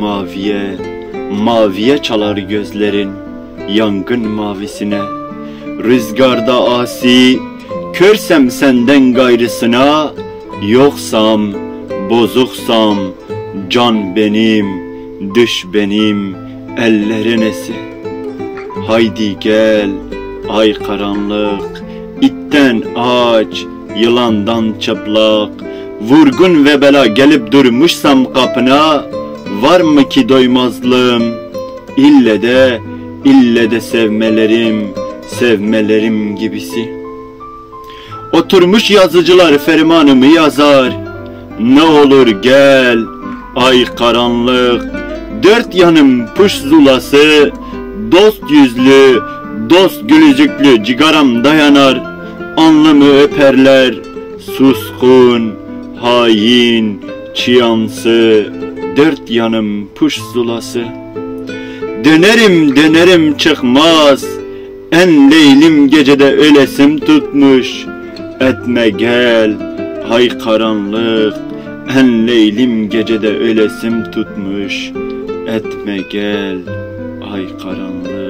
maviye, maviye çalar gözlerin yangın mavisine. Rüzgarda asi, körsem senden gayrısına, yoksam, bozuksam, can benim, düş benim, ellerin esi. Haydi gel, ay karanlık, itten aç, yılandan çıplak, vurgun ve bela gelip durmuşsam kapına, var mı ki doymazlığım, ille de sevmelerim gibisi. Oturmuş yazıcılar fermanımı yazar, ne olur gel, ay karanlık, dört yanım puş zulası, dost yüzlü, dost gülücüklü cigaram dayanar, alnımı öperler, suskun, hain, çiyansı, dört yanım puş zulası. Dönerim çıkmaz, en leylim gecede ölesim tutmuş, etme gel, ay karanlık, en leylim gecede ölesim tutmuş, etme gel, ay karanlık.